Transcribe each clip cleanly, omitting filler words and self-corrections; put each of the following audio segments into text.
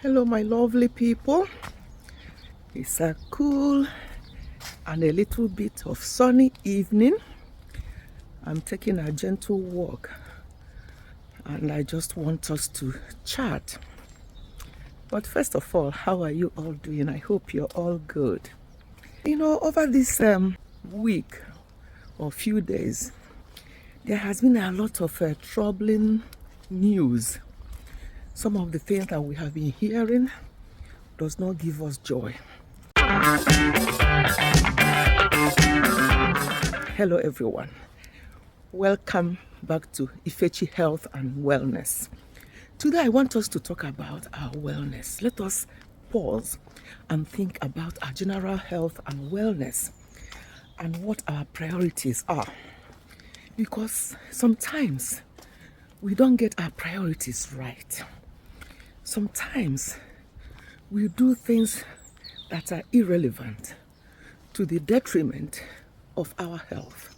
Hello, my lovely people. It's a cool and a little bit of sunny evening. I'm taking a gentle walk and I just want us to chat. But first of all, how are you all doing? I hope you're all good. Over this week or few days, there has been a lot of troubling news. Some of the things that we have been hearing does not give us joy. Hello everyone. Welcome back to Ifechi Health and Wellness. Today I want us to talk about our wellness. Let us pause and think about our general health and wellness and what our priorities are. Because sometimes we don't get our priorities right. Sometimes we do things that are irrelevant to the detriment of our health.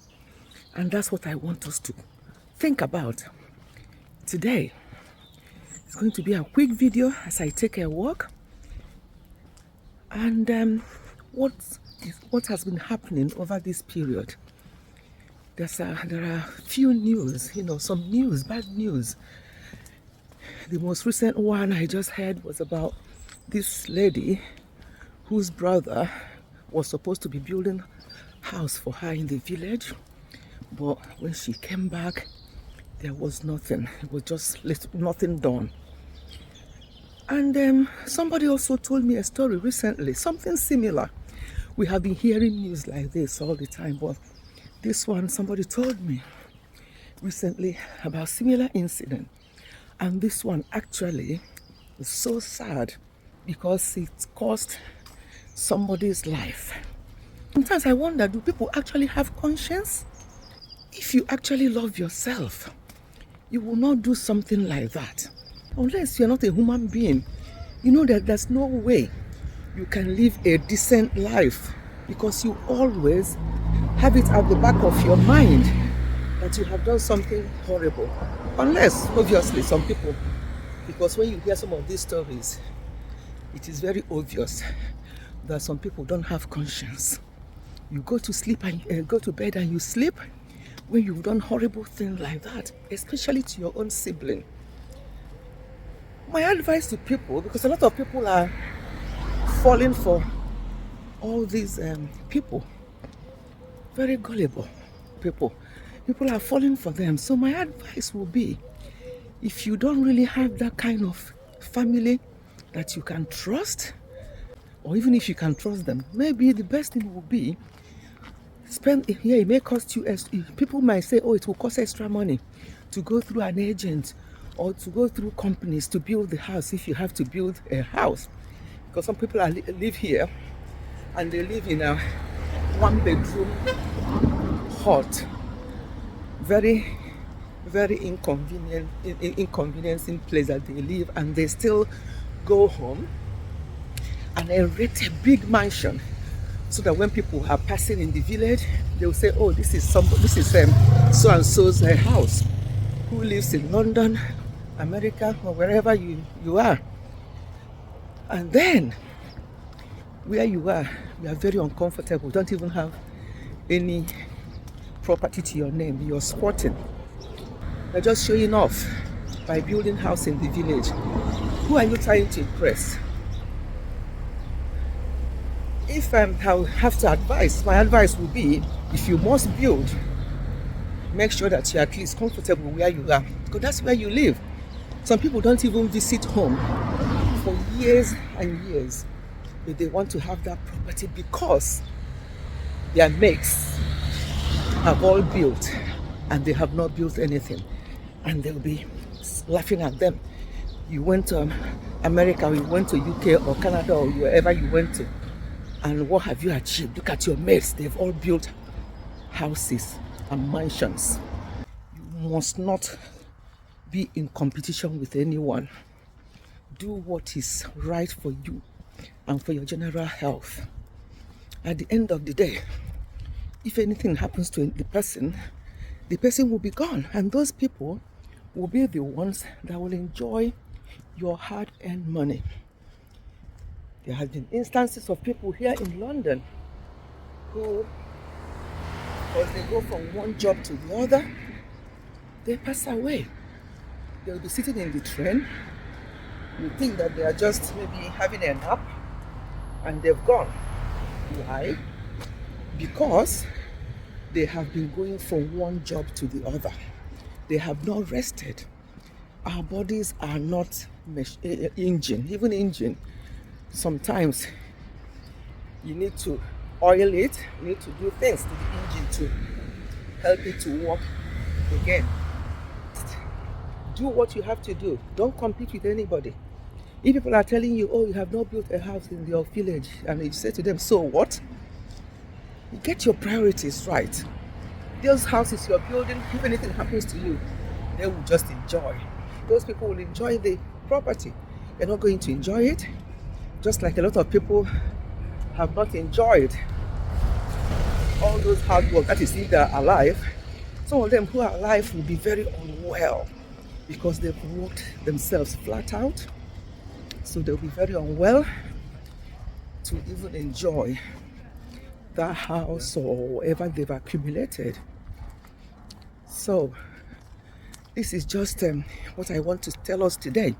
And that's what I want us to think about today. It's going to be a quick video as I take a walk. And what has been happening over this period. There are few news, some news, bad news. The most recent one I just heard was about this lady whose brother was supposed to be building a house for her in the village, but when she came back, there was nothing. It was just nothing done. And somebody also told me a story recently, something similar. We have been hearing news like this all the time, but this one, somebody told me recently about similar incident. And this one actually is so sad because it cost somebody's life. Sometimes I wonder, do people actually have conscience? If you actually love yourself, you will not do something like that. Unless you're not a human being, you know that there's no way you can live a decent life because you always have it at the back of your mind that you have done something horrible. Unless, obviously, some people, because when you hear some of these stories, it is very obvious that some people don't have conscience. You go to sleep and go to bed and you sleep when you've done horrible things like that, especially to your own sibling. My advice to people, because a lot of people are falling for all these people, very gullible people. People are falling for them. So my advice will be, if you don't really have that kind of family that you can trust, or even if you can trust them, maybe the best thing will be it may cost you, people might say, oh, it will cost extra money to go through an agent or to go through companies to build the house if you have to build a house. Because some people live here and they live in a one-bedroom hut. Very, very inconveniencing place that they live, and they still go home and they rent a big mansion so that when people are passing in the village, they will say, oh, this is so and so's house, who lives in London, America, or wherever you are. And then where you are very uncomfortable, don't even have any property to your name, you're squatting. You're just showing off by building house in the village. Who are you trying to impress? If I have to advise, my advice would be, if you must build, make sure that you're at least comfortable where you are, because that's where you live. Some people don't even visit home for years and years, but they want to have that property because their mates have all built and they have not built anything, and they'll be laughing at them. You went to America, or you went to UK or Canada or wherever you went to, and what have you achieved? Look at your mates, they've all built houses and mansions. You must not be in competition with anyone. Do what is right for you and for your general health. At the end of the day, if anything happens to the person will be gone, and those people will be the ones that will enjoy your hard-earned money. There have been instances of people here in London who, because they go from one job to the other, they pass away. They'll be sitting in the train. You think that they are just maybe having a nap, and they've gone. Why? Because they have been going from one job to the other. They have not rested. Our bodies are not engine. Even engine, sometimes you need to oil it, you need to do things to the engine to help it to work again. Do what you have to do. Don't compete with anybody. If people are telling you, oh, you have not built a house in your village, and you say to them, so what? You get your priorities right. Those houses you're building, if anything happens to you, they will just enjoy. Those people will enjoy the property. You're not going to enjoy it. Just like a lot of people have not enjoyed all those hard work. That is, if they're alive. Some of them who are alive will be very unwell because they've worked themselves flat out. So they'll be very unwell to even enjoy that house or whatever they've accumulated. So this is just what I want to tell us today.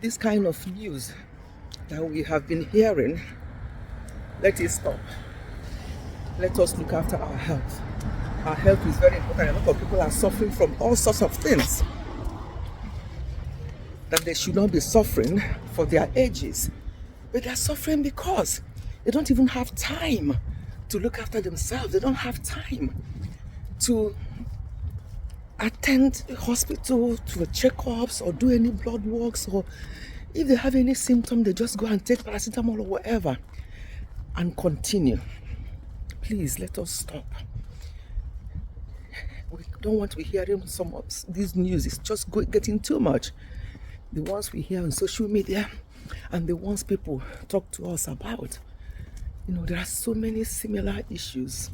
This kind of news that we have been hearing, let it stop. Let us look after our health. Our health is very important. A lot of people are suffering from all sorts of things that they should not be suffering for their ages. But they're suffering because they don't even have time to look after themselves. They don't have time to attend the hospital to checkups or do any blood works, or if they have any symptom, they just go and take paracetamol or whatever and continue. Please let us stop. We don't want to be hearing some of these news. It's just getting too much. The ones we hear on social media and the ones people talk to us about. There are so many similar issues.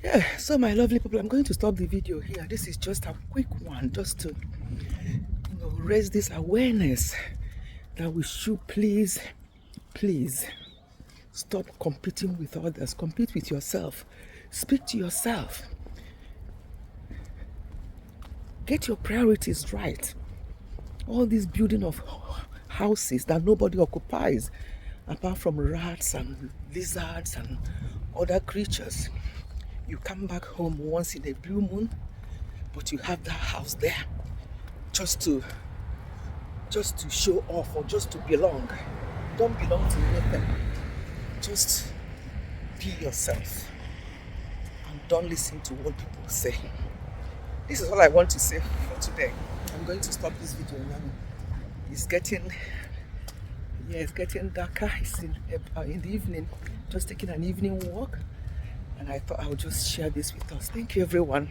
Yeah, so my lovely people, I'm going to stop the video here. This is just a quick one, just to raise this awareness that we should please stop competing with others. Compete with yourself. Speak to yourself. Get your priorities right. All this building of houses that nobody occupies, apart from rats and lizards and other creatures. You come back home once in a blue moon, but you have that house there just to show off or just to belong. You don't belong to anything. Just be yourself and don't listen to what people say. This is all I want to say for today. I'm going to stop this video now. It's getting darker. It's in the evening. Just taking an evening walk, and I thought I would just share this with us. Thank you, everyone.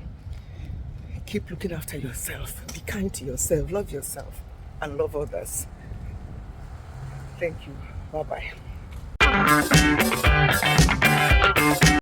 Keep looking after yourself. Be kind to yourself. Love yourself and love others. Thank you. Bye-bye.